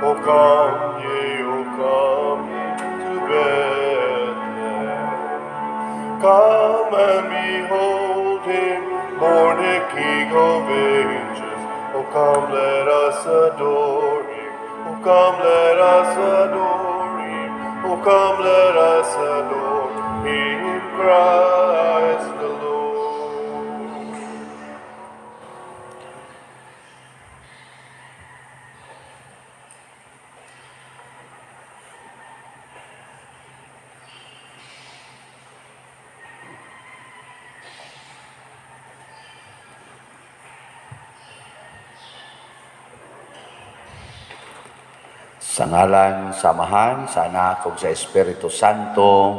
O come ye, O come to Bethlehem. Come and behold him, born a King of ages. O come, let us adore him. O come, let us adore him. O come, let us adore him, Christ the Lord. Sa ngalan, samahan, sa Anak ug sa Espiritu Santo,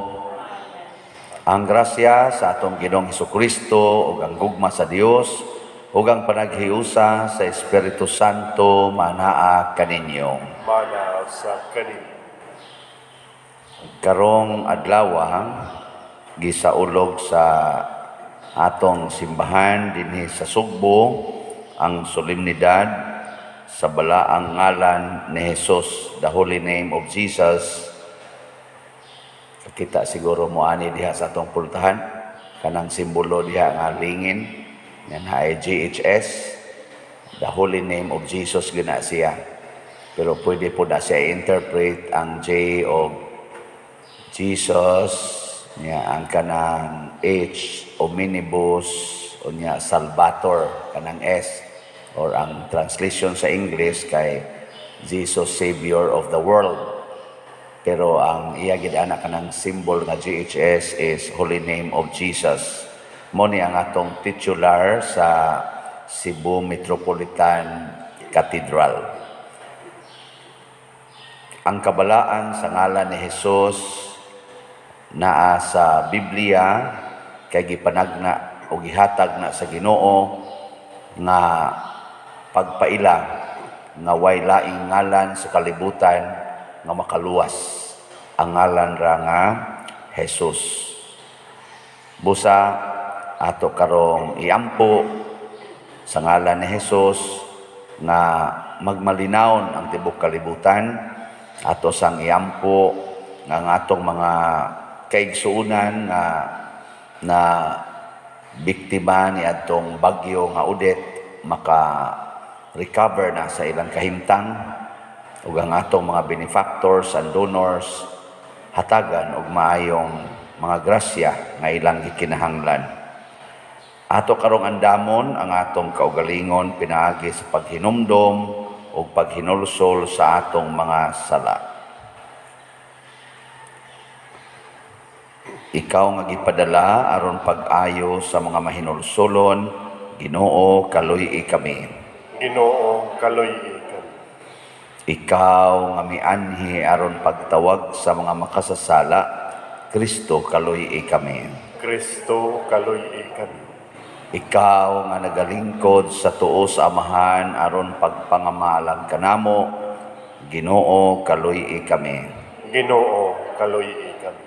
ang grasya sa atong Ginoong Hesukristo ug ang gugma sa Dios ug ang panaghiusa sa Espiritu Santo manaa kaninyo. Mana sa kanin. Karong adlaw gisaulog sa atong simbahan dinhi sa Sugbo ang solemnidad sa balaang ngalan ni Jesus, the holy name of Jesus. Kita siguro mo ani diha sa atong pultahan kanang simbolo diha nga lingin yan ay GHS, the holy name of Jesus gina siya. Pero pwede po na siya interpret ang J of Jesus niya, ang kanang H omnibus o niya Salvator kanang S, or ang translation sa English kay Jesus Savior of the world. Pero ang iya gid ana kanang symbol nga GHS is Holy Name of Jesus. Mo ni ang atong titular sa Cebu Metropolitan Cathedral. Ang kabalaan sa ngalan ni Jesus naa sa Biblia kay gipanagna o gihatag na sa Ginoo nga pagpaila nga way laing ngalan sa kalibutan nga makaluwas, ang ngalan ra nga Jesus. Busa ato karong iampo sa ngalan ni Jesus nga magmalinawon ang tibok kalibutan, ato sang iampo nga ang atong mga kaigsuunan na biktima ni atong bagyo nga udet maka-recover na sa ilang kahimtang, ug ang atong mga benefactors and donors hatagan og maayong mga grasya nga ilang gikinahanglan. Ato karong andamon ang atong kaugalingon pinaagi sa paghinumdom ug paghinulsol sa atong mga sala. Ikaw nga gipadala aron pag-ayo sa mga mahinulsolon, Ginoo, kaluy-i kami. Ginoo, kaluy-i kami. Ikaw nga mianhi aron pagtawag sa mga makasasala, Kristo, kaluy-i kami. Kristo, kaluy-i kami. Ikaw nga nagalingkod sa tuo sa Amahan aron pagpangamalang kanamo, Ginoo, kaluy-i kami. Ginoo, kaluy-i kami.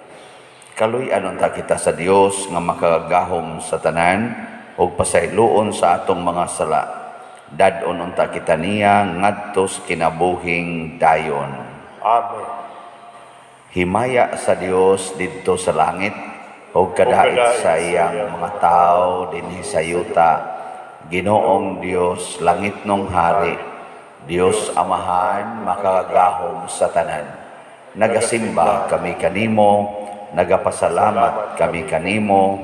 Kaluy-anon ta kita sa Dios nga makagahom sa tanan o pasayloon sa atong mga sala. Dadon unta kita niya ngadto sa kinabuhing dayon. Amen. Himaya sa Dios didto sa langit o kadait sa iyang mga tao dinhi sa yuta. Ginoong Dios, langit nung hari, Dios Amahan, makagahom sa tanan. Nagasimba kami kanimo, nagapasalamat kami kanimo,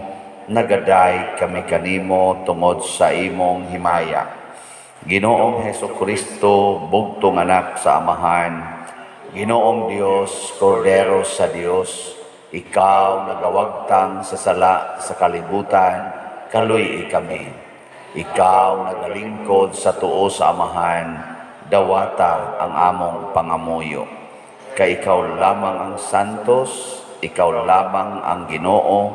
nagaday kami kanimo tungod sa imong himaya. Ginoong Hesukristo, bugtong anak sa Amahan, Ginoong Dios, Kordero sa Dios, ikaw nagawagtang sa sala sa kalibutan, kaluy-i kami. Ikaw nagalingkod sa tuo sa Amahan, dawata ang among pangamuyo. Kay ikaw lamang ang santos, ikaw lamang ang Ginoo,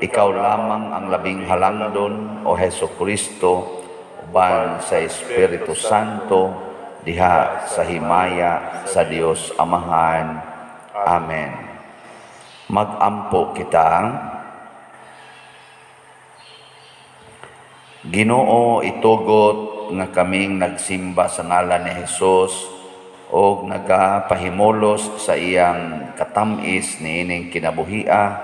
ikaw lamang ang labing halangdon o Hesukristo, uban sa Espiritu Santo, diha sa himaya sa Dios Amahan. Amen. Mag-ampo kita. Ginoo, itugot nga kaming nagsimba sa ngalan ni Jesus o nagapahimulos sa iyang katamis niining kinabuhia,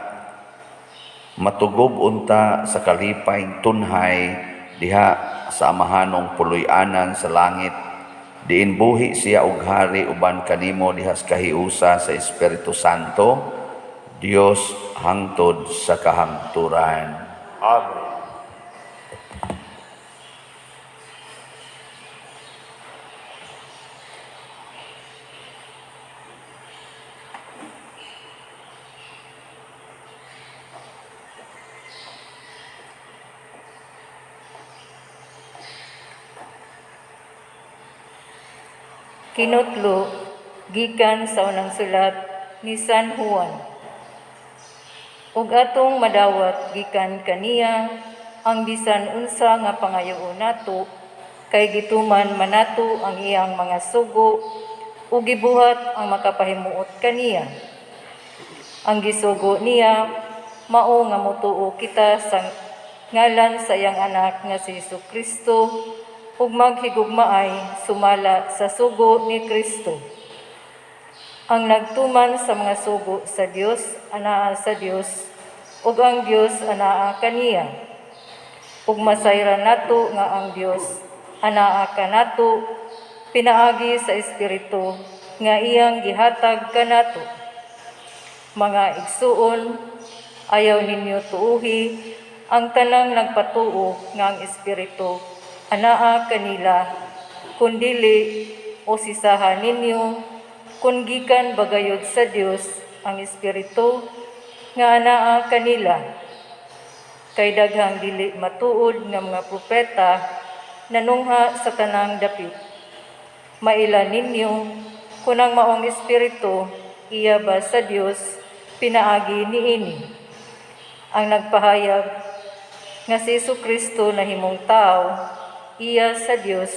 matugob unta sa kalipayng tunhay diha sa amahanong puloy-anan sa langit, diin buhi siya og hari uban kanimo diha sa kahiusa sa Espiritu Santo, Dios hangtod sa kahangturan. Amen. Kinutlo gikan sa unang sulat ni San Juan. Ug atong madawat gikan kaniya ang bisan unsa nga pangayoon nato, kay gituman manato ang iyang mga sugo ug gibuhat ang makapahimuot kaniya. Ang gisugo niya mao nga motuo kita sa ngalan sa iyang anak nga si Jesucristo ug maghigugmaay sumala sa sugo ni Kristo. Ang nagtuman sa mga sugo sa Dios anaa sa Dios ug ang Dios anaa kaniya. Ug masayran nato nga ang Dios anaa kanato pinaagi sa Espiritu nga iyang gihatag kanato. Mga igsuon, ayaw ninyo tuuhi ang tanang nagpatuo nga ang Espiritu anaa kanila, kundili o sisahan ninyo, kung gikan bagayod sa Dios ang Espiritu nga anaa kanila. Kay daghang dili matuod nga mga propeta nanungha sa tanang dapit. Maila ninyo kung ang maong Espiritu iya ba sa Dios pinaagi niini. Ang nagpahayag nga si Jesucristo na himong tao iya sa Dios,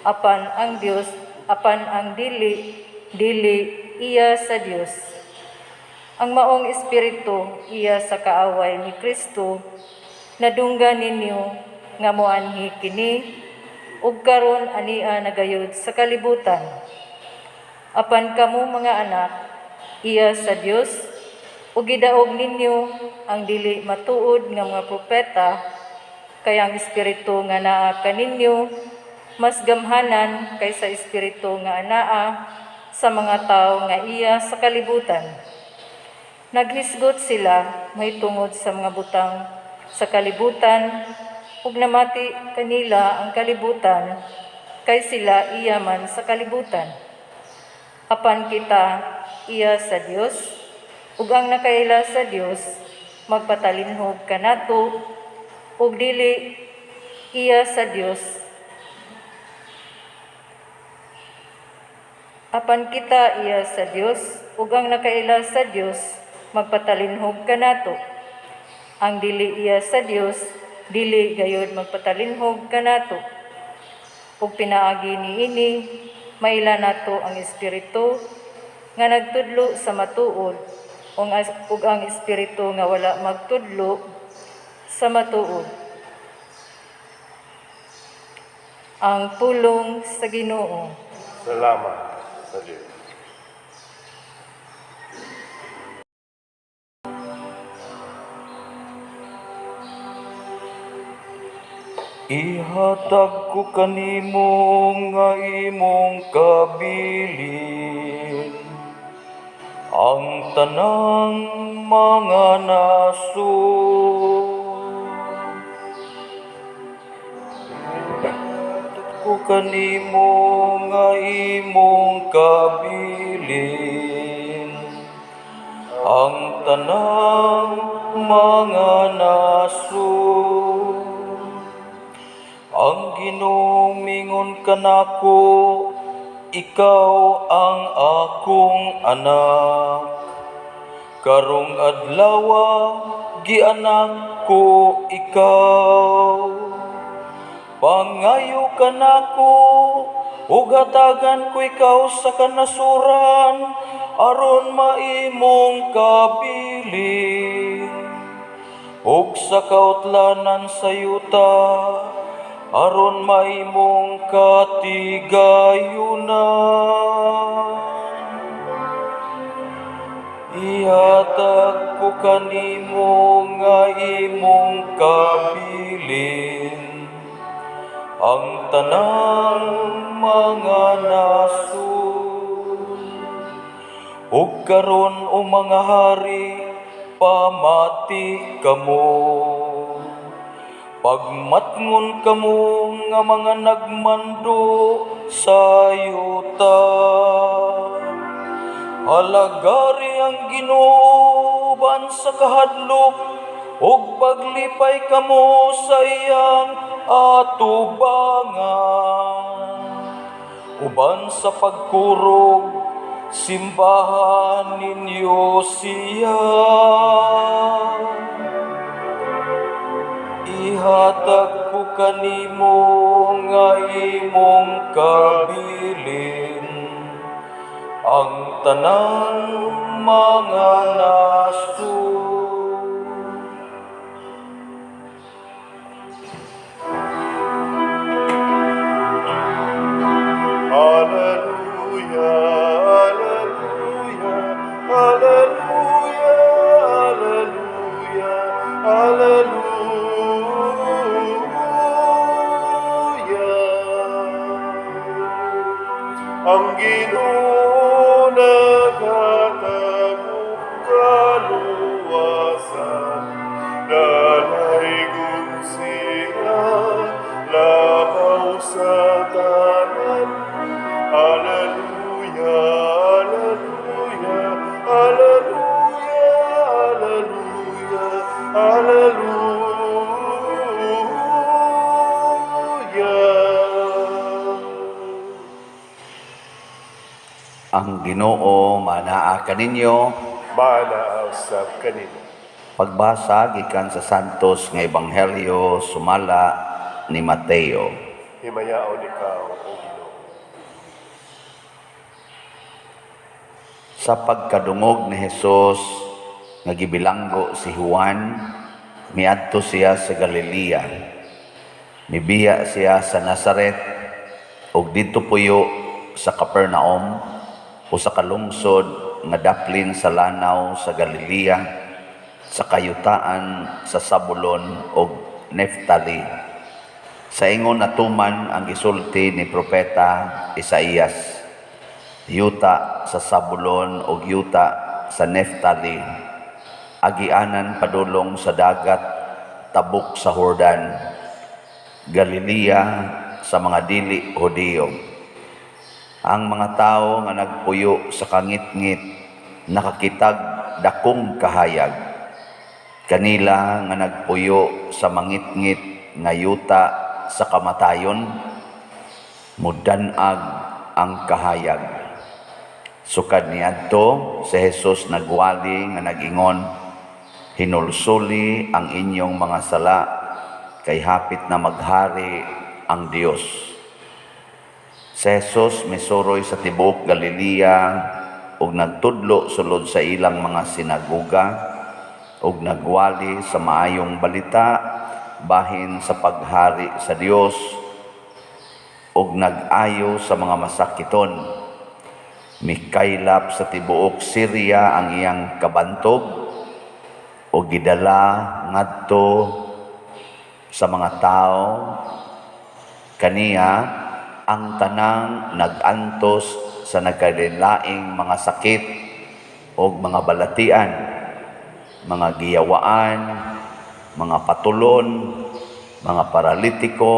apan ang Dios, apan ang dili iya sa Dios. Ang maong Espiritu iya sa kaaway ni Kristo, nadunggan ninyo nga moanhi kini, ug karon ania nagayod sa kalibutan. Apan kamo mga anak, iya sa Dios, ug gidaog ninyo ang dili matuod nga mga propeta, kay ang Espiritu nga naa kaninyo mas gamhanan kaysa Espiritu nga anaa sa mga tao nga iya sa kalibutan. Naghisgot sila mahitungod sa mga butang sa kalibutan ug namati kanila ang kalibutan kay sila iya man sa kalibutan. Apan kita iya sa Dios ug ang nakaila sa Dios magpatalinhog kanato ug dili iya sa Dios. Apan kita iya sa Dios ug ang nakaila sa Dios magpatalinhog kanato. Ang dili iya sa Dios dili gayud magpatalinhog kanato. Ug pinaagi niini maila nato ang Espiritu nga nagtudlo sa matuod ug ang Espiritu nga wala magtudlo sa matuod. Ang pulong sa Ginoo. Salamat sa Diyos. Ihatag ko kanimo nga imong kabilin ang tanang mga nasud. Ko kanimo nga imong kabilin ang tanang mga nasud. Ang Ginoo mingon kanako, ikaw ang akong anak. Karong adlaw gianak ko ikaw. Pangayo kanako, ug hatagan ko ikaw sa kanasuran, aron maimong kabilin. Ug sa kautlanan sa yuta, aron maimong katigayunan. kanimo nga imong kabilin ang tanang mga nasud. Ug karon o mga hari, pamati kamo. Pagmatngon kamo nga mga nagmando sa yuta. Alagari ang Ginoo uban sa kahadlok, ug paglipay kamo sa iyang atubangan. Uban sa pagkurog, simbahan ninyo siya. Ihatag ko kanimo nga imong kabilin ang tanang mga nasud. Hallelujah, hallelujah, hallelujah, hallelujah, hallelujah. Ang Ginoo naghatagong kaluwasan, dalaygon siya labaw sa tanan. Hallelujah, hallelujah, hallelujah, hallelujah, hallelujah. Ang Ginoo manaa kaninyo. Manausap kanino. Pagbasa gikan sa Santos nga Ebanghelyo sumala ni Mateo. Himayaon ikaw, O Ginoo. Sa pagkadungog ni Hesus nga gibilanggo si Juan, miadto siya sa Galilea. Mibiya siya sa Nazaret ug didto puyo sa Capernaum o sa kalungsod nga daplin sa lanaw sa Galilea, sa kayutaan sa Zabulon ug Neftali. Sa ingon natuman ang gisulti ni propeta Isaías, yuta sa Zabulon ug yuta sa Neftali, agianan padulong sa dagat, tabok sa Jordan, Galilea sa mga dili Hudiyo. Ang mga tao nga nagpuyo sa kangit-ngit nakakitag dakong kahayag. Kanila nga nagpuyo sa mangit-ngit nga yuta sa kamatayon, mudanag ang kahayag. Sukad niadto si Hesus nagwali nga nag-ingon, hinulsuli ang inyong mga sala, kay hapit na maghari ang Dios. Si Hesus misuroy sa tibuok Galilea ug nagtudlo sulod sa ilang mga sinagoga ug nagwali sa maayong balita bahin sa paghari sa Dios ug nag-ayo sa mga masakiton. Mikaylap sa tibuok Syria ang iyang kabantog ug gidala ngadto sa mga tao kaniya ang tanang nag-antos sa nagkalilaing mga sakit o mga balatian, mga giyawaan, mga patulon, mga paralitiko,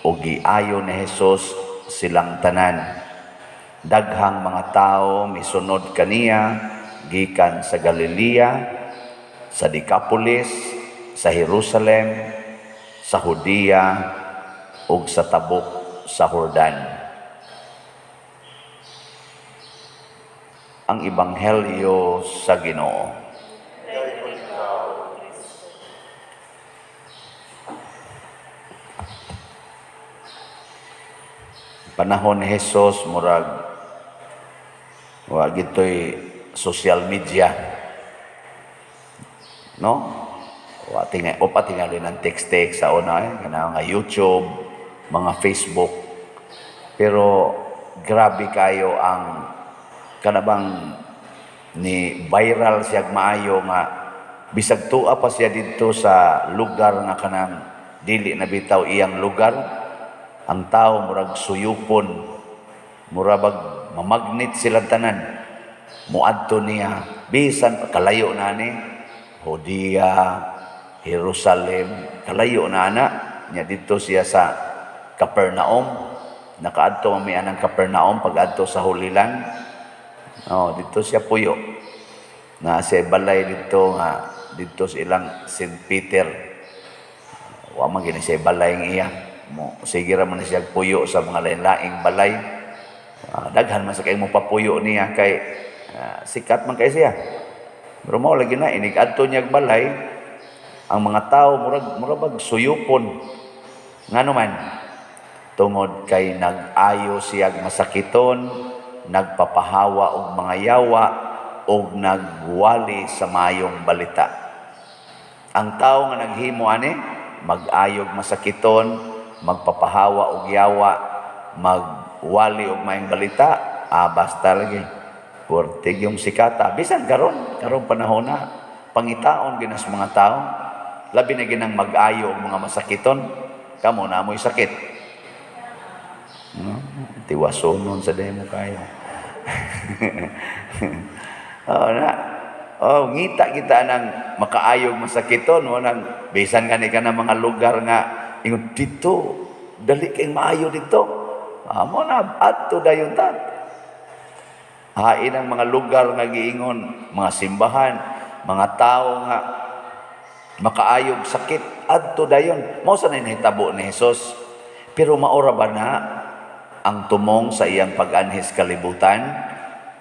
o giayo ni Hesus silang tanan. Daghang mga tao misunod kaniya gikan sa Galilea, sa Decapolis, sa Jerusalem, sa Judea, ug sa tabok sa Jordan. Ang Ebanghelyo sa Ginoo. Panahon ni Hesus murag wa gitoy social media, no? Tingali ng text sa una, nga YouTube, mga Facebook. Pero grabe kayo ang kanabang ni viral siya maayo nga bisag tuwa pa siya dito sa lugar nga kanang dili na bitaw iyang lugar, ang tao murag suyupon, murag mamagnet sila tanan, muadto niya bisan kalayo na ni Judea, Jerusalem, kalayo na niya dito siya sa Capernaum. Nakaadto mami anang Capernaum pag adto sa Holy Land. Dito siya puyo. Na siya balay dito nga dito sa ilang St. Peter. Wa man gini siya balay ng iya. Sige ra man siya puyo sa mga lain-laing balay. Daghan man sa kay mo papuyo niya kay sikat man kay siya. Pero mao lagi na inig adto niya balay, ang mga tao murag suyupon. Ngano man tungod kay nag-ayo siya masakiton, nagpapahawa og mga yawa og nagwali sa mayong balita. Ang tao nga naghimo ani mag-ayog masakiton, magpapahawa og yawa, magwali og mayong balita, basta lagi portig yung sikata bisan karon panahon na pangitaon ginas mga tao, labi na ginang mag-ayo og mga masakiton, kamo na mo'y sakit. Tiwasonon sa demo kayo. Ngita kita nang makaayog masakiton mo nang bisan gani ka ng mga lugar nga ingon dito dali kay maayo dito. Mo na adto dayon ta. Hain ang mga lugar nga giingon, mga simbahan, mga tao nga makaayog sakit adto dayon. Mao sa nahitabo ni Hesus. Pero maora ba na ang tumong sa iyang pag-anhis kalibutan,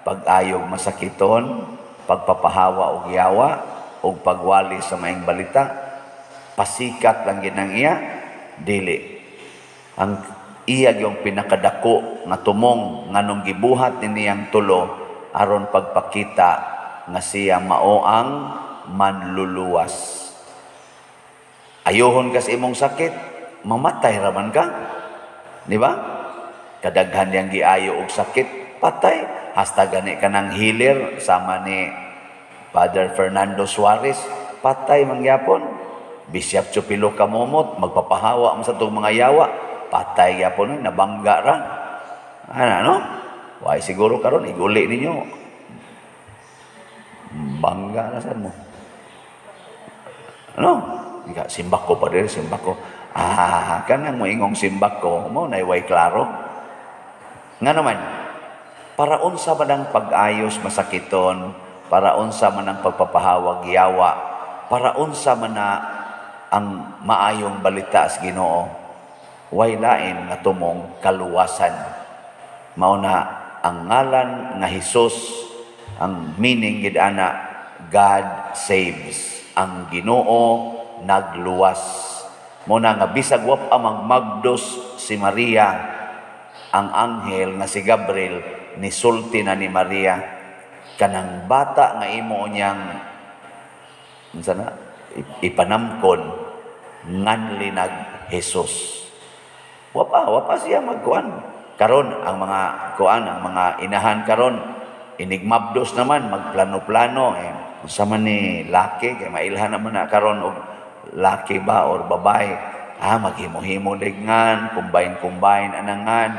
pag-ayog masakiton, pagpapahawa og yawa, og pagwali sa maayong balita, pasikat lang ginang iya, dili. Ang iya yung pinakadako nga tumong nganong gibuhat ni niyang tulo aron pagpakita nga siya mao ang manluluwas. Ayohon kas imong sakit, mamatay raman ka. Di ba? Kadaghan yang giayo og sakit, patay. Hasta gani ka ng healer, sama ni Father Fernando Suarez, patay mangyapon. Bishop Chupilo Kamomot, magpapahawa mo sa itong mga yawa, patay yapon, nabangga ra. Ano? Why siguro karon iguli ninyo. Bangga na saan mo. Ano? Simbak ko pa rin, simbak ko. Kanang mo ingong simbak ko, mo na iway klaro. Nga naman, para unsa man ang pag-ayos masakiton, para unsa man ang pagpapahawag yawa, para unsa man na ang maayong balita sa Ginoo, way lain nga tumong kaluwasan. Mao na ang ngalan nga Hesus, ang meaning gid ana, God saves. Ang Ginoo nagluwas. Mao na nga bisag wa pa magmagdos si Maria, ang anghel nga si Gabriel nisulti na ni Maria kanang bata nga imo niyang ipanamkon nganli nag Hesus. Wapa siya magkuan. Karon ang mga kuan, ang mga inahan karon inigmabdos naman magplano-plano unsa man ni laki kay mailhan naman na karon og laki ba or babae. Maghimo-himo lignan, combine anangan.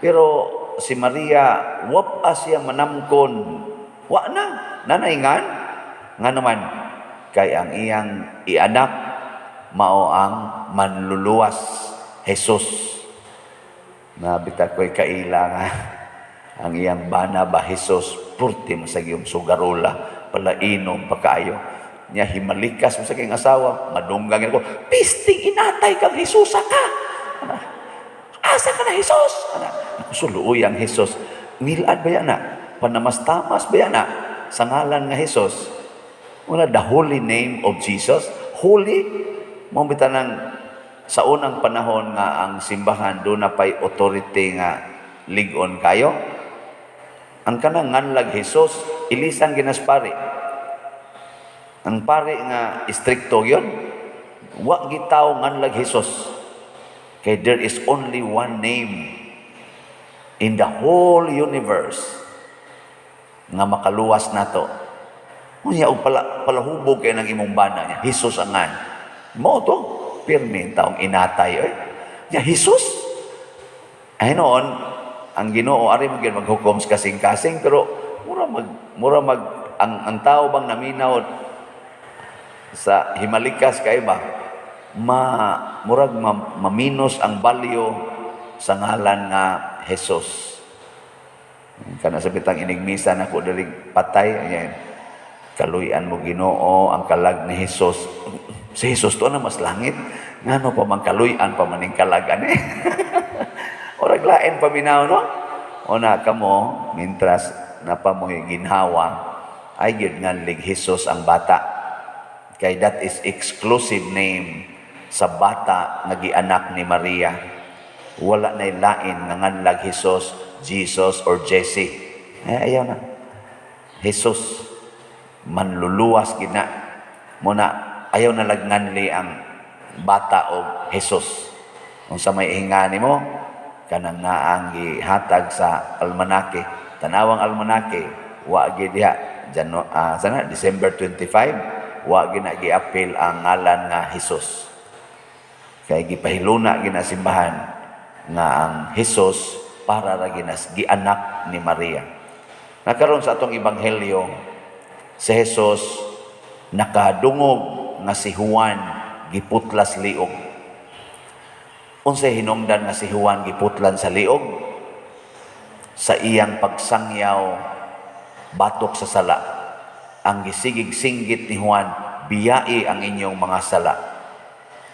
Pero si Maria, wapa siya manamkon. Wa na, nanaingan. Nga naman, kay ang iyang ianak, mao ang manluluwas, Hesus. Nabita ko'y kaila nga, ang iyang bana ba, Hesus, purti masagyong sugarola, palainom pagkaayo. Niya himalikas mo sa kayong asawa, madunggang ko, pisting inatay kang Hesusa ka. Asa ka na Hesus? Suluoy ang Hesus. Milad ba yan na? Panamastamas ba yan na? Sa ngalan nga Hesus. Una, the holy name of Jesus. Holy. Mambita ng sa unang panahon nga ang simbahan, doon na pa'y authority nga ligon kayo. Ang kanang nganlag Hesus, ilisan ginaspari. Ang pari nga istrikto yun, wa gitaw nganlag Hesus. Kaya there is only one name in the whole universe nga makaluwas na to. Unya og palahubog kay nang imong bana niya. Hesus angan. Mo to, pirmi taong inatay nya Hesus. Ay noon, ang Ginoo ari maghukom sa kasing-kasing pero mura mag ang tao bang naminaw sa himalikas kay ba murag maminos ang balyo sa ngalan nga Hesus. Kana sa bitang inigmisa nako diri patay ayan. Kaluyan mo Ginoo ang kalag ni Hesus. Si Hesus to na mas langit. Ngano pa man kaluyan pa maning kalagan Orag lain paminaw no. Una kamo mintras napamoy ginhawa ay gyud nganlig Hesus ang bata. Kay that is exclusive name sa bata nga gianak ni Maria. Wala na lain nga nganlag Hesus, Jesus or Jesse. Ayaw na. Hesus manluluwas gina. Muna ayaw na lagnganli ang bata o Hesus. Kung sa may hingani mo, kanang nga ang gihatag sa almanake. Tanawang almanake, wa gid diha December 25, wa gid na giapil ang ngalan nga Hesus. Kay gipahiluna ginasimbahan nga ang Hesus para ra gianak ni Maria. Nakaron sa atong ebanghelyo, si Hesus nakadungog nga si Juan giputlas liog. Unsay hinungdan nga si Juan giputlan sa liog? Sa iyang pagsangyaw batok sa sala. Ang gisigig-singgit ni Juan, biyai ang inyong mga sala.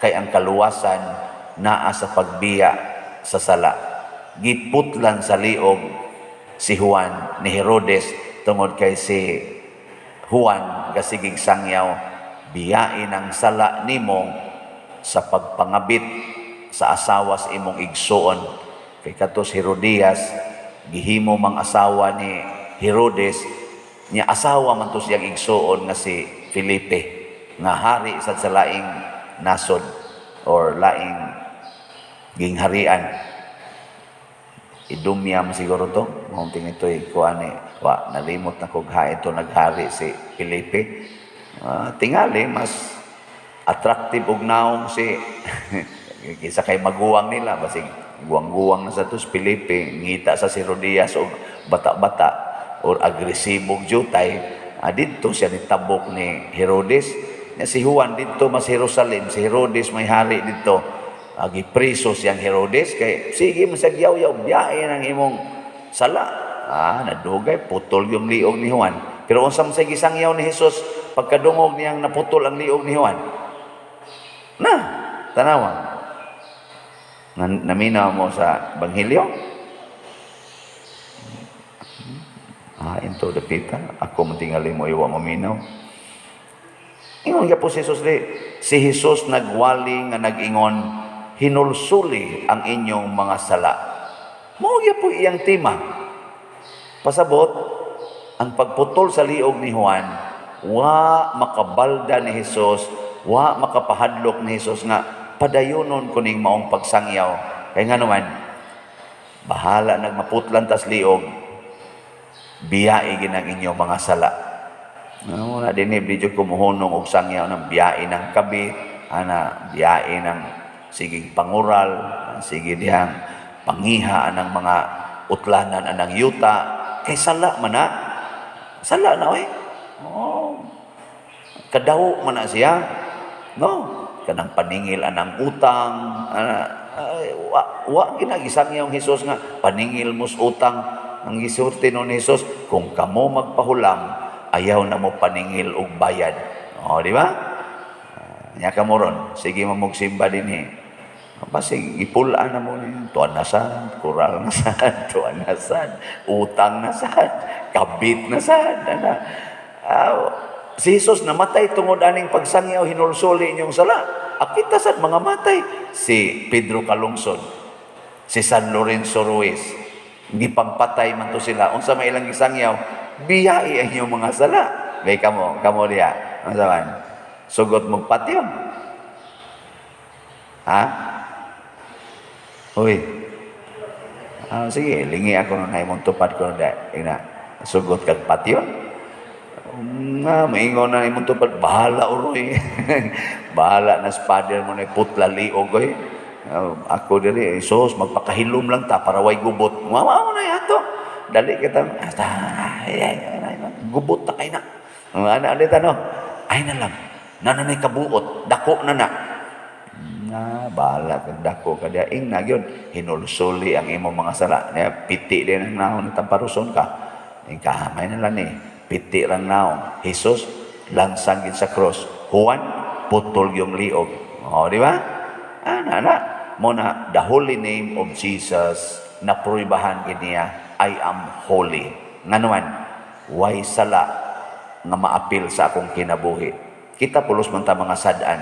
Kay ang kaluwasan naa sa pagbiya sa sala. Giputlan sa liog si Juan ni Herodes tungod kay si Juan gasigig sangyaw, biyai ng sala nimo sa pagpangabit sa asawa sa imong igsuon. Kay katos Herodias gihimo mang asawa ni Herodes niya asawa man to siyang igsuon nga si Felipe nga hari sa laing nasod or laing gingharian. Idumya man siguro to mong tingitoy kuan wa nalimot na kog ha ito naghari si Felipe. Tingali mas attractive og naong si kisa kay maguwang nila basig guwang-guwang na sa tos Felipe ngita sa si Herodias og bata-bata or agresibong jutay didto siya nitabok ni Herodes na si Juan didto mas Jerusalem si Herodes may hari didto gipriso siyang Herodes kay sige masagyaw-yaw biyahe ng imong sala nadugay putol yung liog ni Juan pero unsa man say gisangyaw ni Hesus pagkadungog niyang naputol ang liog ni Juan na tanawan naminaw mo sa Ebanghelyo. Into the pita. Ako matingali mo iwa maminaw. Ingon nga po si Jesus si Jesus nagwali nga nag-ingon, hinulsuli ang inyong mga sala. Mao po iyang tema. Pasabot, ang pagputol sa liog ni Juan, wa makabalda ni Jesus, wa makapahadlok ni Jesus nga padayonon kuning maong pagsangyaw. Kaya nga naman, bahala nagmaputlan tas liog, biyai ginang inyong mga sala. Na dinib di kumuhunong og sangyaw ng biyai ng kabit, biyai ng sigig pangural, sige diyang pangiha ng mga utlanan anang yuta, kay sala man na. Sala na kadaw man na siya. No? Kanang paningil anang utang wa ginagisang yung Hesus nga paningil mos utang ang gisulti nun Hesus kung kamo magpahulam ayaw na mo paningil og bayad di ba nya kamo ron sige mamugsimba dinhi basig ipulaan na mo tuan na sad kural na sad tuan na sad utang na sad kabit na sad si Jesus namatay tungod aning pagsangyaw hinulsuli inyong sala. Akita sad mga matay si Pedro Calungsod, si San Lorenzo Ruiz. Gipangpatay man to sila. Unsa may ilang gisangyaw, biyai ang inyong mga sala. Gay kamo diha. Unsa man? Sugot mong patyon. Uy. Sige, lingi ako nang imong tupad ko na. Sugot kag patyon. Nga, maingon na imong tupad, bahala uroy. Bahala na spader mo na putla liog oy. Ako diri, sos, magpakahilom lang ta para way gubot. Mama mo na yato. Dali kita, gubot ta kay na. Ana ulit ano, ay na lang. Nananay kabuot, dako na na. Nga, bahala kang dako ka diya. Ing na yun, hinulsuli ang imong mga sala. Piti din ang naon, tamparuson ka. Ing kahamay na lang eh. Piti rang naong. Jesus, lansang gid sa cross. Juan, putol yung liog. O, di ba? Ana. Mo na, the holy name of Jesus, na pruibahan gid niya, I am holy. Nga naman, way sala nga maapil sa akong kinabuhi. Kita pulos man ta mga sadaan.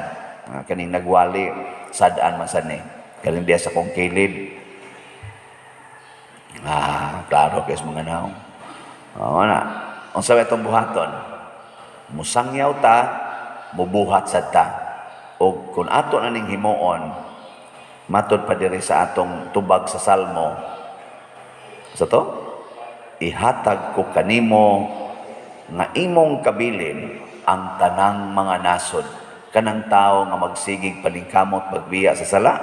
Kaning nagwali, sadaan man sad ni. Kaling diya sa kong kilid. Klaro guys mga naong. O na. Ang sabi itong buhaton, musangyaw ta, mubuhat sad ta. O kung ato na ning himuon, matod pa diri sa atong tubag sa Salmo, sa to, ihatag ko kanimo nga imong kabilin ang tanang mga nasod, kanang tao nga magsigig paningkamot magbiya sa sala.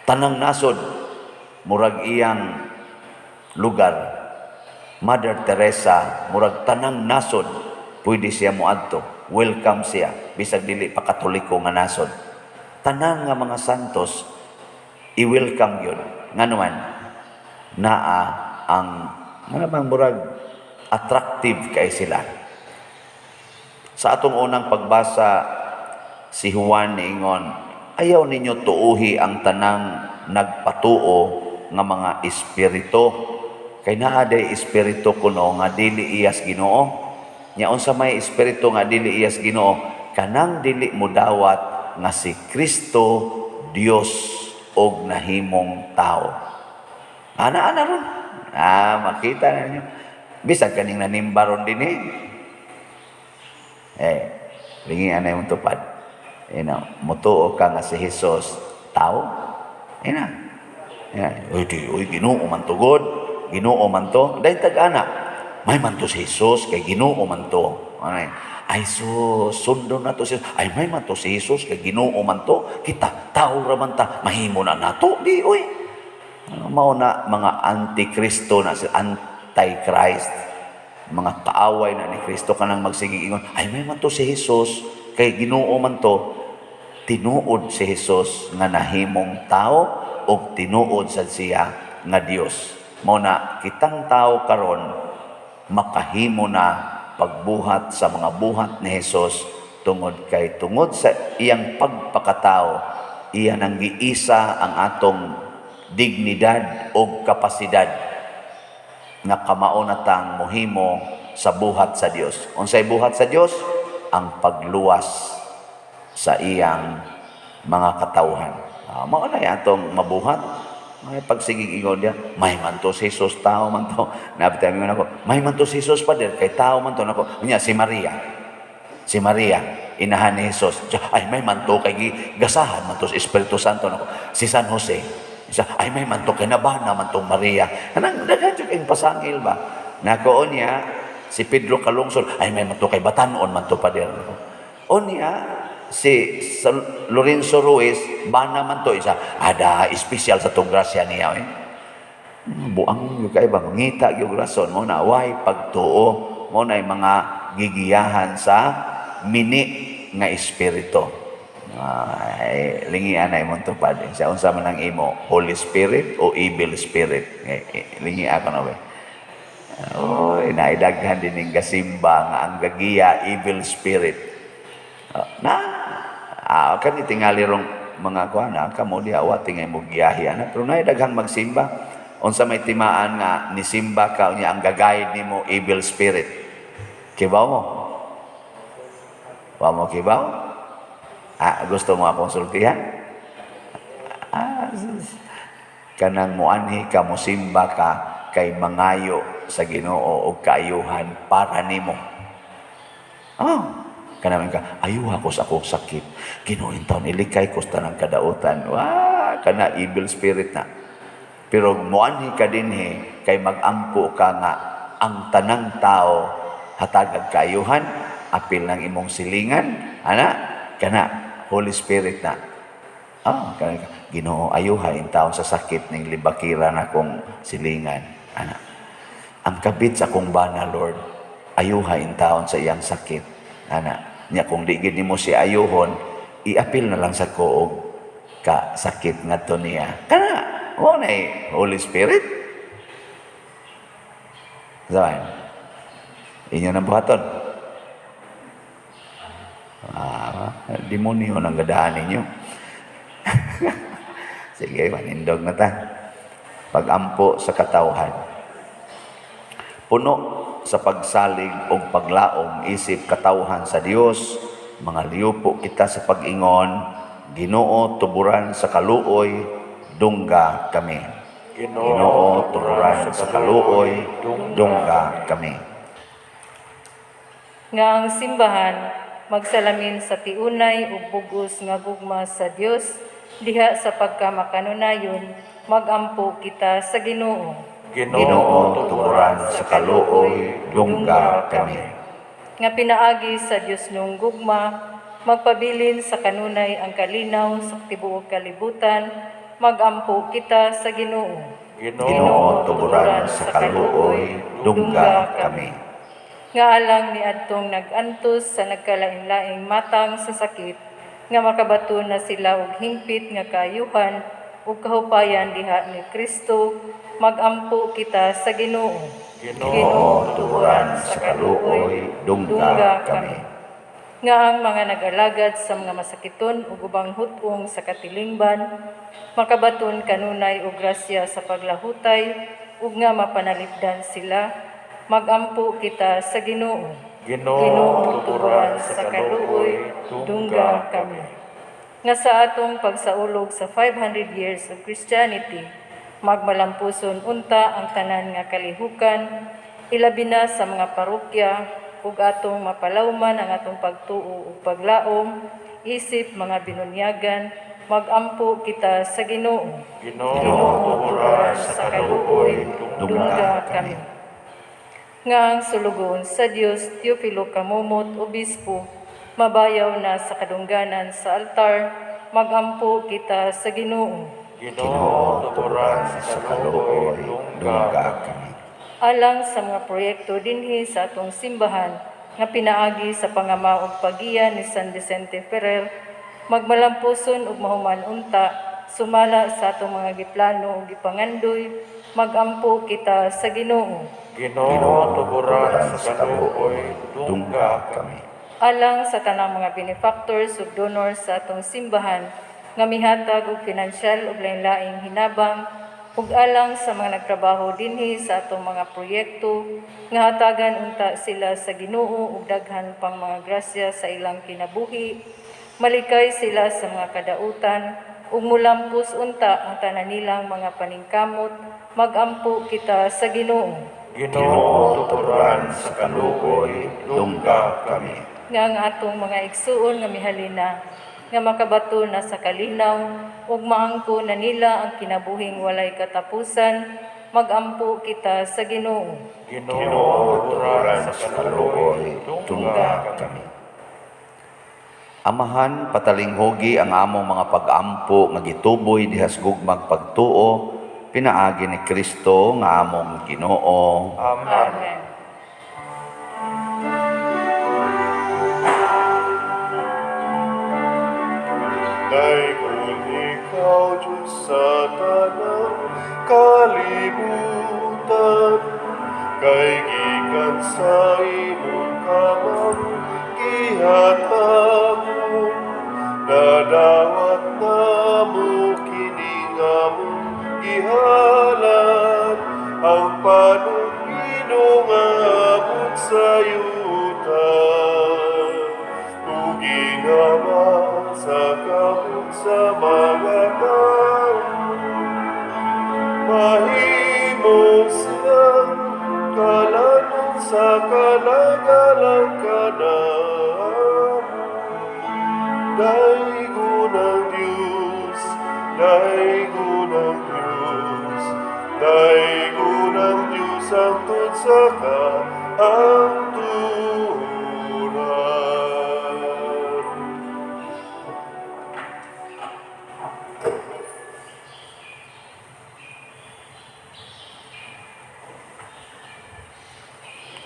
Tanang nasod, murag iyang lugar. Mother Teresa, murag tanang nasod, pwede siya muadto. Welcome siya, bisag dili pa katoliko nga nasod. Tanang nga mga santos, i-welcome yun. Nga naman, naa ang, murag, attractive kay sila. Sa atong unang pagbasa, si Juan niingon, ayaw ninyo tuuhi ang tanang nagpatuo nga mga espiritu. Kay naa day espiritu kuno nga dili iyas Ginoo. Nya unsa may espiritu nga dili iyas Ginoo, kanang dili modawat nga si Kristo Dios og nahimong tao. Ana ron. Makita na ninyo. Bisag kaning nanimba ron din lingi anay mong tupad. Mutuo ka nga si Jesus tao. Uy, Ginoo man tugod. Ginoo man to. Dahil tag-ana, may man to si Jesus, kay Ginoo man to. Ay, sundo na to si Jesus. Ay, may man to si Jesus, kay Ginoo man to. Kita, tao raman ta, mahimo na nato. Di, uy. Mauna, mga antikristo na, anti-Christ. Mga kaaway na ni Kristo ka nang magsigingon. Ay, may man to si Jesus, kay Ginoo man to. Tinuod si Jesus nga nahimong tao o tinuod sa siya nga Dios. Muna kitang tao karon makahimo na pagbuhat sa mga buhat ni Jesus tungod sa iyang pagpakatao, iya nang giisa ang atong dignidad o kapasidad nga kamao na tang mohimo sa buhat sa Dios. Unsay buhat sa Dios? Ang pagluwas sa iyang mga katawhan. Mao na atong mabuhat. May pagsigig ingon dia, may man to si Jesus, tao man to. Nabitay mo ako, may man to si Jesus pa din, kay tao man to. Nako, niya si Maria, inahan ni Jesus. Ay, may man to, kay gasahan man to si Espiritu Santo. Nako, si San Jose, ay, may man to, kay nabana man tong Maria. Anang dagadyo kayong pasangil ba? Nako, niya, si Pedro Calungsod, ay, may man to, kay Batanon man to pa din. O niya, si Lorenzo Ruiz, bana man to isa, ada espesyal sa itong grasya niya. Buang yung kaiba, ngita yung rason mo na, way pagtuo mo na yung mga gigiyahan sa mini nga espiritu. Lingian na imong tupad. Siya unsa man ang imo, Holy Spirit o Evil Spirit. Lingian ako na ba? Naidaghan din yung gasimba nga ang gagiya, Evil Spirit. Kan tingali rong mga kuana kamo diha wating ay mo giyahian pero nay daghang magsimba unsa may timaan nga ni simba ka unya ang gagayad nimo evil spirit kibaw mo wa mo kibaw gusto mo konsultihan kanang muanhi ka mo simba ka kay mangayo sa Ginoo og kaayuhan para nimo kanamin ka, ayaw ako sa akong sakit. Ginuin taon, ilikay ko sa tanang kadautan. Kana evil spirit na. Pero muanhi ka din kay magampo ka nga ang tanang tao hatagag kaayuhan, apil ng imong silingan, kana Holy Spirit na. Kana Ginoo, ayuha in taon sa sakit ning libakiran akong silingan, ang kabit sa akong bana, Lord, ayuha in taon sa iyang sakit, nya kung di gid nimo si ayuhon, iapil na lang sa koog ka sakit ngadto niya, kana mo na Holy Spirit. Zaman inyo nang buhaton. Demonyo nang gadahan ninyo. Sige, manindog na ta. Pagampo sa katawhan. Puno sa pagsalig o paglaom isip katawhan sa Dios, mga liupo kita sa pag-ingon, Ginoo tuburan sa kaluoy, dungga kami. Ginoo tuburan sa kaluoy, dungga kami. Nga ang simbahan magsalamin sa tiunay ug bugos nga gugma sa Dios diha sa pagkamakanunayon, magampo kita sa Ginoo. Ginoo tuburan sa kaluoy, dungga kami. Nga pinaagi sa Dios nung gugma, magpabilin sa kanunay ang kalinaw sa tibuok kalibutan, magampo kita sa Ginoo. Ginoo tuburan sa kaluoy, dungga kami. Nga alang ni adtong nag-antos sa nagkalain-laing matang sa sakit, nga makabato na sila og hingpit nga kaayuhan ug kahupayan diha ni Kristo, magampo kita sa Ginoo. Ginoo tuburan sa kaluoy, dungga kami. Nga ang mga nag-alagad sa mga masakiton ug ubang hutong sa katilingban, makabaton kanunay og grasya sa paglahutay ug nga mapanalipdan sila, magampo kita sa Ginoo. Ginoo tuburan sa kaluoy, dungga kami. Nga sa atong pagsaulog sa 500 years of Christianity, magmalampuson unta ang tanan nga kalihukan, ilabi na sa mga parokya, ug atong mapalawman ang atong pagtuo ug paglaom, isip mga binunyagan, magampo kita sa Ginoo. Ginoo tuburan sa kaluoy, dungga kami. Nga ang sulugon sa Dios Teofilo Kamumot, Obispo, mabayaw na sa kadungganan sa altar, magampo kita sa Ginoo. Ginoo tuburan sa kaluoy, dungga kami. Alang sa mga proyekto dinhi sa atong simbahan nga pinaagi sa pangama ug pagiya ni San Vicente Ferrer, magmalampuson ug mahuman unta, sumala sa atong mga giplano ug gipangandoy, magampo kita sa Ginoo. Ginoo tuburan sa kaluoy, dungga kami. Alang sa tanang mga benefactors ug donors sa atong simbahan nga mihatag og pinansyal ug lain-laing hinabang, ug alang sa mga nagtrabaho dinhi sa atong mga proyekto nga hatagan unta sila sa Ginoo ug daghan pang mga grasya sa ilang kinabuhi, malikay sila sa mga kadautan ug mulampos unta ang tanan nilang mga paningkamot, magampo kita sa Ginoo. Ginoo tuburan sa kaluoy, dungga kami. Nga ang atong mga igsuon nga mihalina, nga makabato na sa kalinaw, ug maangko na nila ang kinabuhing walay katapusan, magampo kita sa Ginoo. Ginoo tuburan sa kaluoy, dungga kami. Amahan, patalinghogi ang among mga pag-ampo nga gituboy dihas gugmag pagtuo, pinaagi ni Kristo nga among Ginoo. Amen. Daigul ikaw, Diyos sa tanang kalibutan, kay gikan sa imong kamang gihatagon, nadawat na mo kining among gihalan, ang panumino nga abot sa yuta, ug ginawa sa kabut sa mga tao, mahimo silang kalanon sa kalagalang kanamo. Daigo ng Diyos, daigo ng Diyos, daigo ng Diyos ang tudsaka ang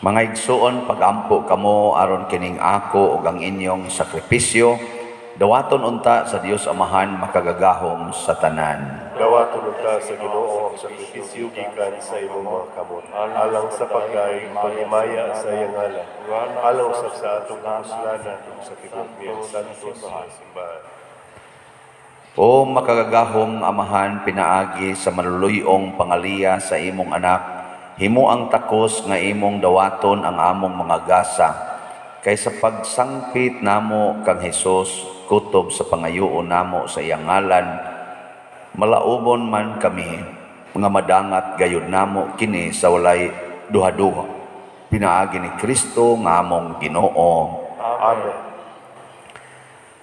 Mga igsuon, pagampo kamo aron kining ako ug ang inyong sakripisyo, dawaton unta sa Dios Amahan makagagahom sa tanan. Dawaton unta sa Ginoo ang sakripisyo gikan sa imong mga kamot. Alang sa pagkain, pagimaya sa iyang ngalan. Alang sa atong kapuslanan ug sa tibuok niyang santos nga simbahan. O makagagahom Amahan, pinaagi sa maluluyong pangaliya sa imong anak, himo ang takos nga imong dawaton ang among mga gasa, kay sa pagsangpit namo kang Hesus, kutob sa pangayuon namo sa iyang ngalan, malaumon man kami, nga madangat gayud namo kini sa walay duha-duha. Pinaagi ni Kristo nga among Ginoo. Amen.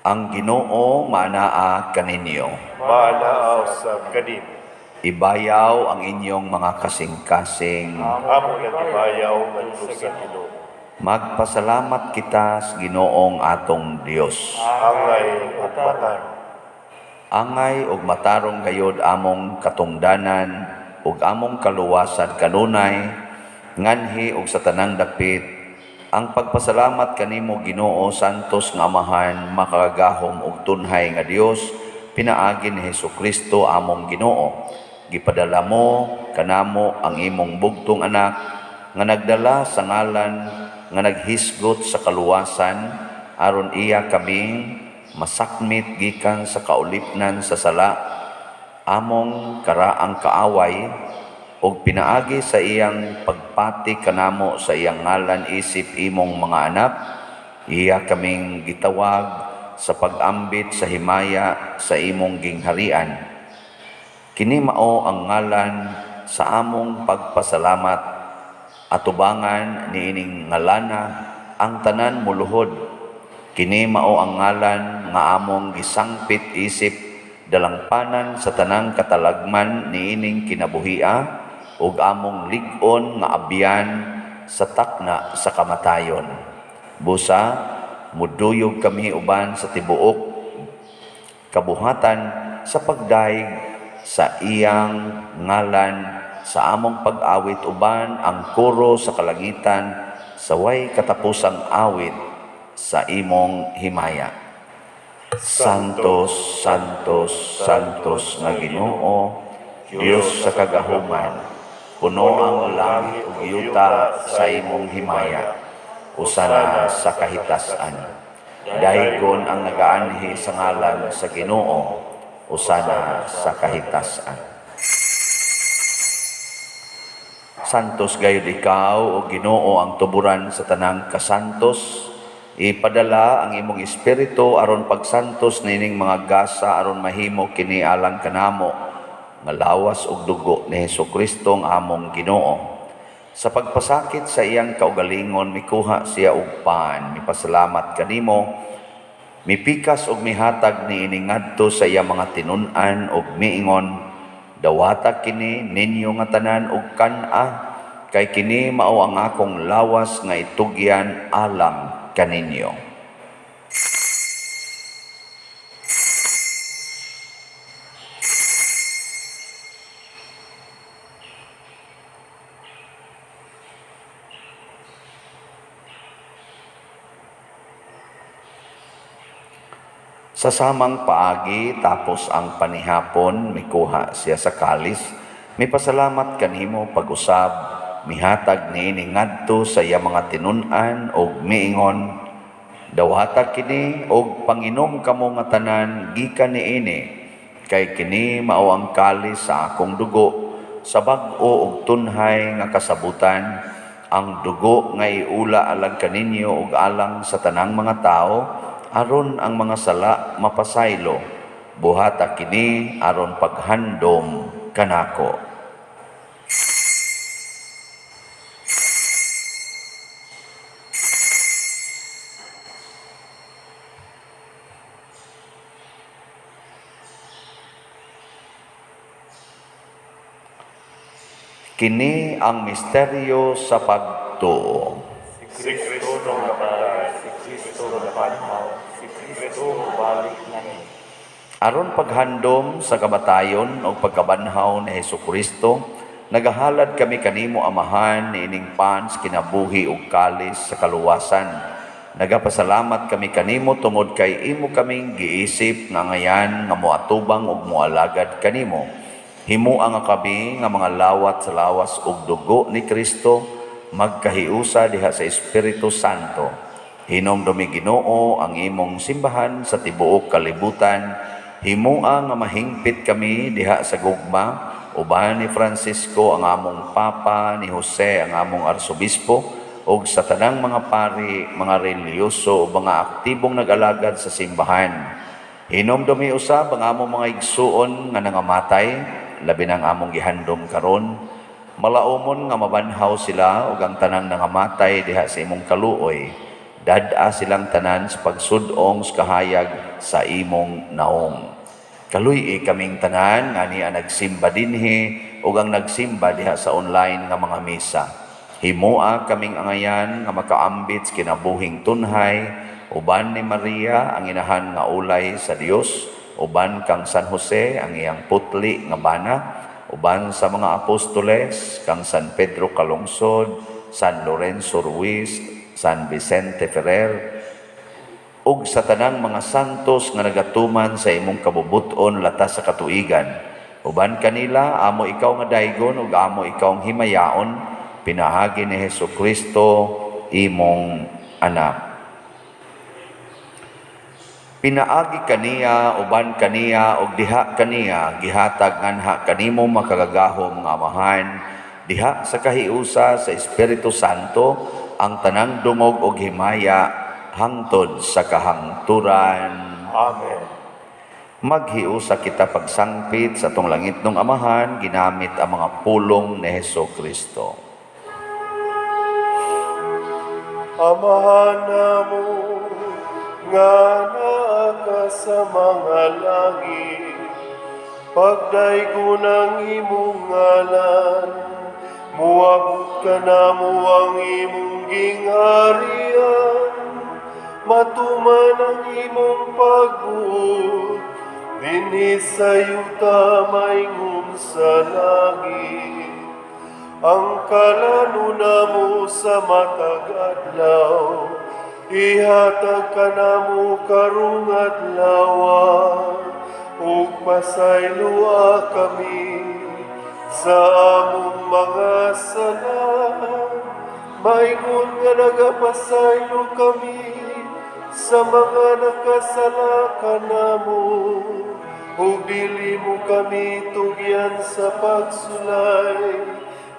Ang Ginoo manaa kaninyo. Maanaaw sa kanin. Ibayaw ang inyong mga kasing-kasing. Amo nagibayaw ngadto sa Ginoo. Magpasalamat kita sa Ginoong atong Dios. Angay ug matan. Angay ug matarong gayud among katungdanan ug among kaluwasan kanunay, nganhi ug sa tanang dapit, ang pagpasalamat kanimo Ginoo santos nga Amahan, makagahom ug tunhay nga Dios, pinaagi ni Hesukristo among Ginoo. Gipadala mo kanamo ang imong bugtong anak nga nagdala sa ngalan nga naghisgot sa kaluwasan, aron iya kaming masakmit gikan sa kaulipnan sa sala, among karaang kaaway, ug pinaagi sa iyang pagpati kanamo sa iyang ngalan isip imong mga anak, iya kaming gitawag sa pag-ambit sa himaya sa imong gingharian. Kini mao ang ngalan sa among pagpasalamat, atubangan niining ngalana ang tanan muluhod. Kini mao ang ngalan nga among gisangpit isip dalangpanan sa tanang katalagman niining kinabuhia, ug among lig-on nga abyan sa takna sa kamatayon. Busa, muduyog kami uban sa tibuok kabuhatan sa pagdaig sa iyang ngalan, sa among pag-awit uban ang koro sa kalangitan, sa way katapusang awit sa imong himaya. Santos, Santos, Santos nga Ginoo, Dios sa kagahuman, puno ang langit ug yuta sa imong himaya, usana sa kahitasan. Daygon ang nagaanhi sa ngalan sa Ginoo, usana sa kahitasan. Santos gayud ikaw o Ginoo ang tuburan sa tanang kasantos. Ipadala ang imong espiritu aron pagsantos nining mga gasa aron mahimo kini alang kanamo nga lawas ug dugo ni Hesukristo ang among Ginoo. Sa pagpasakit sa iyang kaugalingon, mikuha siya og pan, mipasalamat kanimo, mipikas ug mihatag niini ngadto sa iyang mga tinun-an ug miingon, dawata kini ninyo nga tanan og kan-a, kay kini mao ang akong lawas nga itugyan alang kaninyo. Sa samang paagi tapos ang panihapon, mikuha siya sa kalis, mipasalamat kanimo pag-usab, mihatag niini ngadto sa iya mga tinun-an og miingon, dawata kini og panginom kamo nga tanan gikan niini, kay kini mao ang kalis sa akong dugo, sa bag-o ug tunhay nga kasabutan, ang dugo nga iula alang kaninyo ug alang sa tanang mga tao, aron ang mga sala mapasaylo. Buhata kini aron paghandom kanako. Kini ang misteryo sa pagtuo. Si Kristo namatay, si Kristo napanhaw, si Kristo balik na ni. Aron paghandom sa kamatayon o pagkabanhaw ni Hesukristo, Nagahalad kami kanimo amahan niining pans kinabuhi ug kalis sa kaluwasan. Nagapasalamat kami kanimo tungod kay imo kaming giisip nga ngayan nga moatubang ug moalagad kanimo. Himuang nga kami nga mga lawat sa lawas ug dugo ni Kristo magkahiusa diha sa Espiritu Santo. Hinumdumi Ginoo ang imong simbahan sa tibuok kalibutan. Himuang nga mahingpit kami diha sa gugma uban ni Francisco ang among Papa, ni Jose ang among Arsobispo, ug sa tanang mga pari, mga reliyoso o mga aktibong nag-alagad sa simbahan. Hinumdumi usab ang among mga igsuon nga nangamatay, labi ng among gihandom karon. Malaumon nga mabanhaw sila ug ang tanang nangamatay diha sa imong kaluoy. Dad-a silang tanan sa pagsud-ong sa kahayag sa imong naong. Kaluy kaming tanan nga niya nagsimba dinhi ug ang nagsimba diha sa online nga mga misa. Himoa kaming angayan nga makaambit sa kinabuhing tunhay, uban ni Maria ang inahan nga ulay sa Dios, uban kang San Jose ang iyang putli nga bana, uban sa mga apostoles kang San Pedro Calungsod, San Lorenzo Ruiz, San Vicente Ferrer, ug sa tanang mga santos nga nagatuman sa imong kabubuton latas sa katuigan. Uban kanila, amo ikaw nga daygon ug amo ikaw ang himayaon, pinahagi ni Hesukristo, imong anak. Pinaagi kaniya, uban kaniya, ug diha kaniya, gihatag nganha kanimo makagagahom nga amahan, diha sa kahiusa sa Espiritu Santo, ang tanang dungog ug himaya, hangtod sa kahangturan. Amen. Maghiusa kita pagsangpit sa tong langit ng amahan, ginamit ang mga pulong ni Hesukristo. Amahan namo nga naa ka sa mga langit, pagdaygon ang imong ngalan, muabot ka namo ang imong gingharian, matuman ang imong pagbuot, dinhi sa yuta maingon sa langit. Ang kalanuna mo sa matag adlaw, ihatag ka namo karong adlaw, ug pasaylua kami sa among mga sala, maingon nga nagapasaylo kami sa mga nakasala kanamo, ug dili mo kami tugyan sa pagsulay,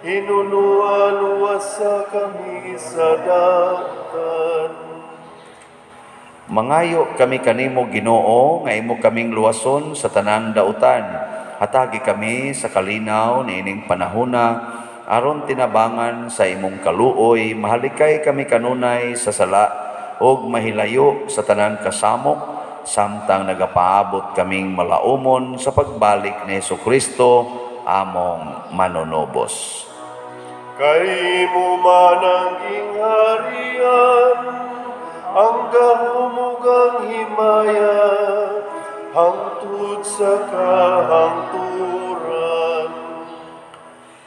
inunuan-luwasa kami sa daktan. Mangayo kami kanimo Ginoo nga imo kaming luwason sa tanan dautan. Hatagi kami sa kalinaw niining panahona aron tinabangan sa imong kaluoy, mahalikay kami kanunay sa sala ug mahilayo sa tanan kasamok, samtang nagapaabot kaming malaumon sa pagbalik ni Hesukristo among manunobos. Kay mo man ang gingharian, ang gahumugang himaya, hangtod sa kahangturan.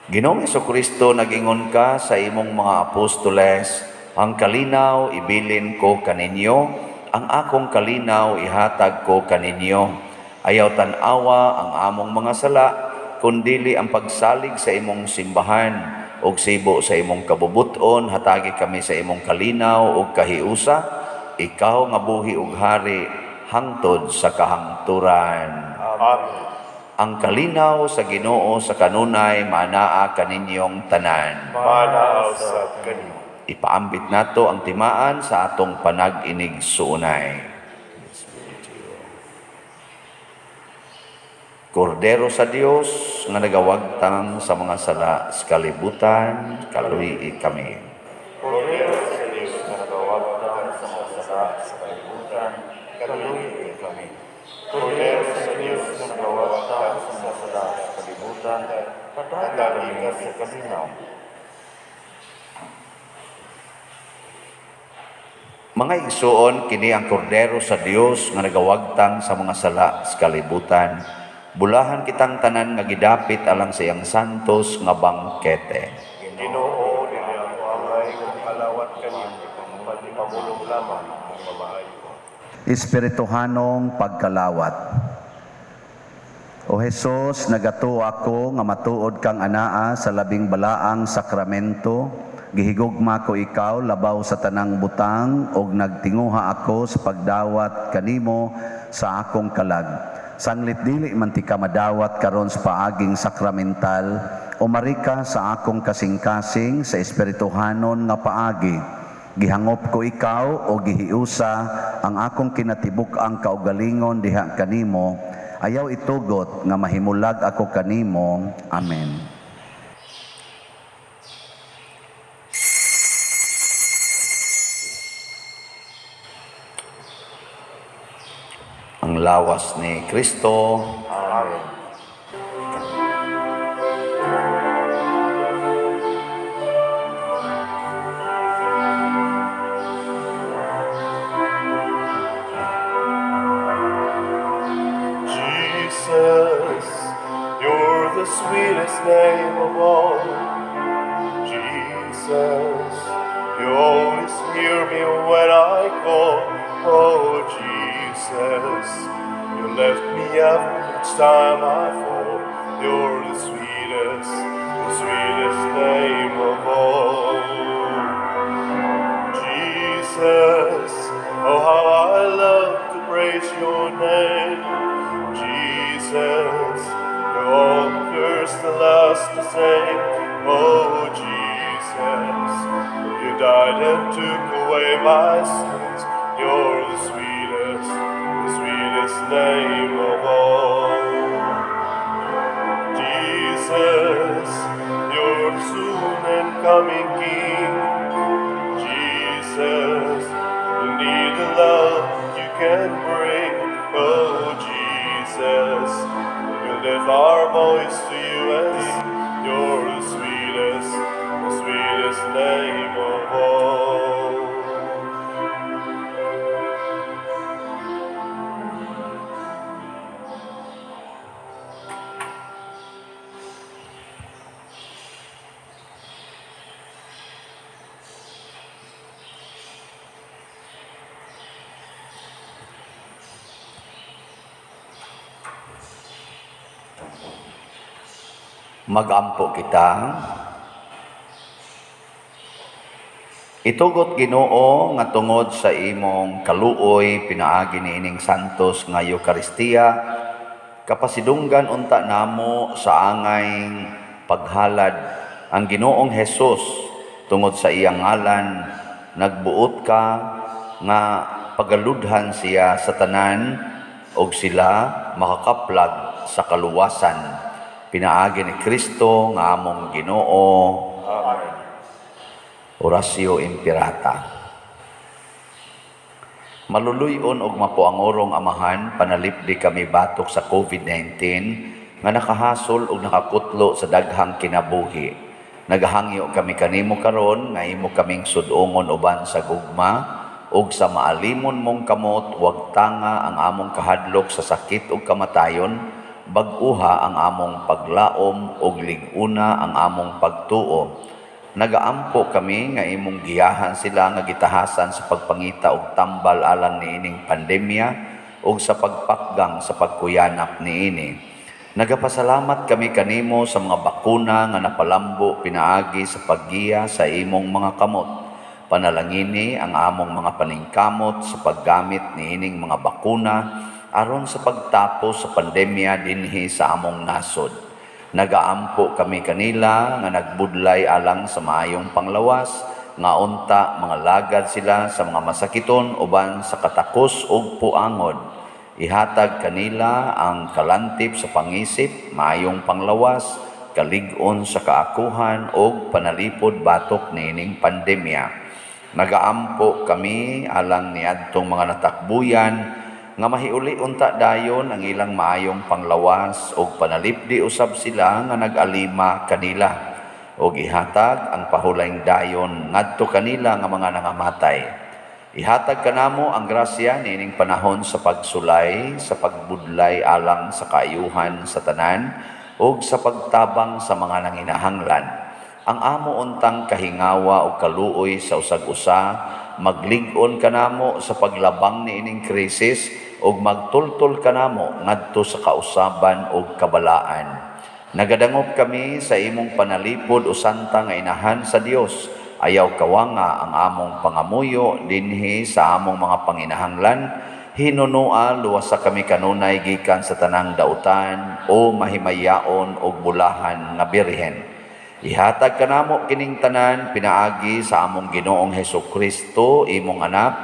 Ginoong Hesukristo, nagingon ka sa imong mga apostoles, ang kalinaw ibilin ko kaninyo, ang akong kalinaw ihatag ko kaninyo. Ayaw tan-awa ang among mga sala, kundili ang pagsalig sa imong simbahan, ug sibo sa imong kabubuton, hatagi kami sa imong kalinaw ug kahiusa, ikaw nga buhi ug hari, hangtod sa kahangturan. Amen. Ang kalinaw sa Ginoo sa kanunay manaa kaninyong tanan. Manaaw sa kanimo. Ipaambit nato ang timaan sa atong panag-inig suunay. Kordero sa Dios nga nagawagtang sa mga sala sa kalibutan, kaluy kami. Kordero sa Diyos na nagawagtang sa mga sala sa kalibutan, kaluy kami. Kordero sa Diyos na nagawagtang sa mga sala sa kalibutan, patay kami sa kalinaw. Mga igsuon, kini ang kordero sa Dios nga nagawagtang sa mga sala sa kalibutan. Bulahan kitang tanan nga gidapit alang sa iyang santos nga bangkete. Ginoo, dili ako angay kung kalawat kanimo, pati pamulong lamang ang mamaayo. Espirituhanong pagkalawat. O Jesus, nagato ako nga matuod kang anaa sa labing balaang sakramento, gihigugma ko ikaw labaw sa tanang butang, og nagtinguha ako sa pagdawat kanimo sa akong kalag. Sanglit dili man ti ka madawat karon sa paaging sakramental, o marika sa akong kasing-kasing sa espirituhanon nga paagi. Gihangop ko ikaw o gihiusa ang akong kinatibuk-ang kaugalingon diha kanimo, ayaw itugot nga mahimulag ako kanimo. Amen. Ang lawas ni Kristo. Amen. Jesus, you're the sweetest name of all. Jesus, you always hear me when I call. Oh, Jesus, you lift me up each time I fall. You're the sweetest name of all. Jesus, oh how I love to praise your name. Jesus, you're all first and last the same. Oh Jesus, you died and took away my sins. You're the sweetest name of all. Jesus, you're the soon and coming King. Jesus, you need the love you can bring. Oh Jesus, we lift our voice to you and sing. You're the sweetest name of all. Magampo kita. Itugot Ginoo nga tungod sa imong kaluoy pinaagi niining santos nga Eucharistia, kapasidunggan unta namo sa angay paghalad ang Ginoong Hesus tungod sa iyang ngalan. Nagbuot ka nga pagaludhan siya sa tanan og sila makakaplag sa kaluwasan. Pinaagi ni Kristo nga among Ginoo. Amen. Orasio Imperata. Maluluyon og mapuangorong Amahan, panalipdi kami batok sa COVID-19 nga nakahasol og nakakutlo sa daghang kinabuhi. Nagahangyo kami kanimo karon nga imo kaming sudongon uban sa gugma ug sa maalimon mong kamot, wag tanga ang among kahadlok sa sakit ug kamatayon, bag-uha ang among paglaom ug lig-una ang among pagtuo. Nagaampo kami nga imong giyahan sila nga gitahasan sa pagpangita og tambal alang niining pandemya ug sa pagpakgang sa pagkuyanap niini. Nagapasalamat kami kanimo sa mga bakuna nga napalambo pinaagi sa paggiya sa imong mga kamot. Panalangini ang among mga paningkamot sa paggamit niining mga bakuna aron sa pagtapos sa pandemya dinhi sa among nasod. Nagaampo kami kanila nga nagbudlay alang sa maayong panglawas, nga unta mga lagad sila sa mga masakiton uban sa katakos ug puangod. Ihatag kanila ang kalantip sa pangisip, maayong panglawas, kalig-on sa kaakuhan ug panalipod batok niining pandemya. Nagaampo kami alang niadtong mga natakbuyan nga mahiuli unta dayon ang ilang maayong panglawas ug panalipdi usab sila nga nag-alima kanila ug ihatag ang pahulayng dayon ngadto kanila nga mga nangamatay. Ihatag kanamo ang grasya niining panahon sa pagsulay, sa pagbudlay alang sa kaayuhan sa tanan, ug sa pagtabang sa mga nanginahanglan. Ang amo untang kahingawa o kaluoy sa usag-usa, maglig-on kanamo sa paglabang niining krisis, ug magtultol kanamo ngadto sa kausaban ug kabalaan. Nagadangop kami sa imong panalipod o santa nga inahan sa Dios. Ayaw kawanga ang among pangamuyo dinhi sa among mga panginahanglan. Hinunua luwasa kami kanunay gikan sa tanang dautan o mahimayaon og bulahan nga birhen. Ihatag kanamo kining tanan pinaagi sa among Ginoong Hesukristo imong anak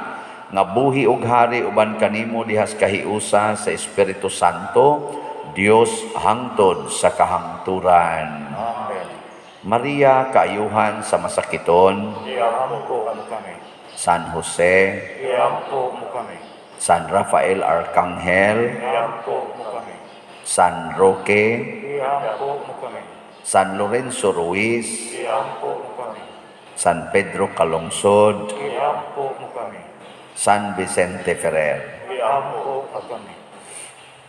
nga buhi ug hari uban kanimo dihas kahiusa sa Espiritu Santo, Dios hangtod sa kahangturan. Amen. Maria, kaayuhan sa masakiton. Iampo mo kami. San Jose, Iampo mo kami. San Rafael Arcangel, Iampo mo kami. San Roque, Iampo mo kami. San Lorenzo Ruiz, Iampo mo kami. San Pedro Calungsod, Iampo mo kami. San Vicente Ferrer. Iampo mo kami.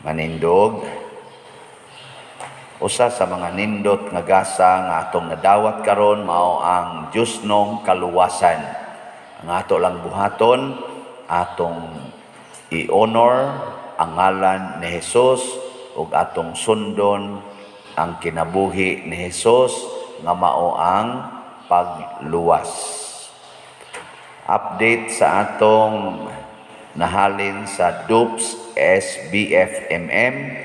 Manindog, usa sa mga nindot nga gasa nga atong nadawat karon mao ang Dios nong kaluwasan. Ang ato lang buhaton, atong i-honor ang ngalan ni Jesus ug atong sundon ang kinabuhi ni Jesus nga mao ang pagluwas. Update sa atong nahalin sa DOOPS SBFMM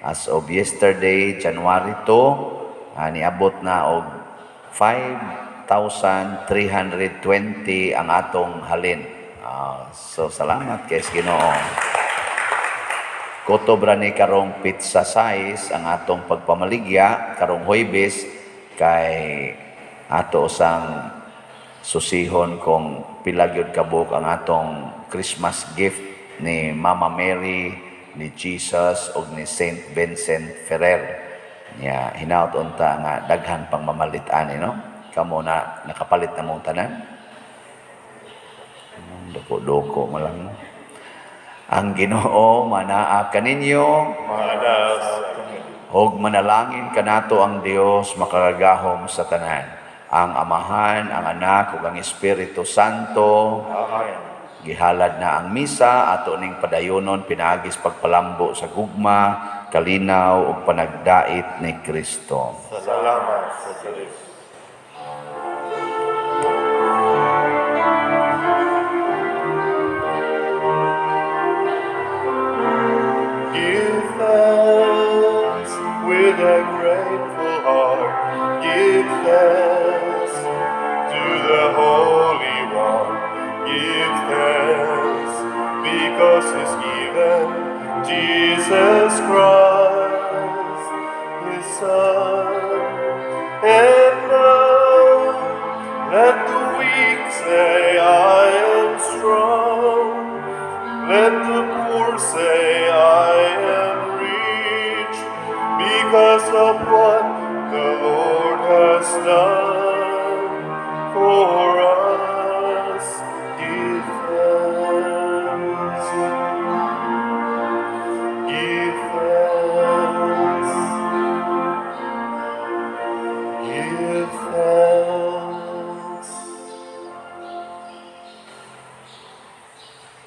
as of yesterday, January 2, niabot na og 5,320 ang atong halin. So salamat kay Ginoo. Kotobra ni karong pizza size ang atong pagpamaligya karong Huwebes kay ato sang susihon kung pila gyud kabuk ang atong Christmas gift ni Mama Mary, ni Jesus ug ni Saint Vincent Ferrer. Nya hinaut unta nga daghan pang mamalitan no. Kamo na nakapalit na mong tanan. Doko-doko mo lang. Ang Ginoo manaa kaninyo, Manas, ug manalangin kanato ang Dios makagahom sa tanan. Ang Amahan, ang Anak ug ang Espiritu Santo. Amen. Gihalad na ang misa ato ning padayonon pinaagis pagpalambo sa gugma, kalinaw ug panagdait ni Kristo. salamat sa Diyos.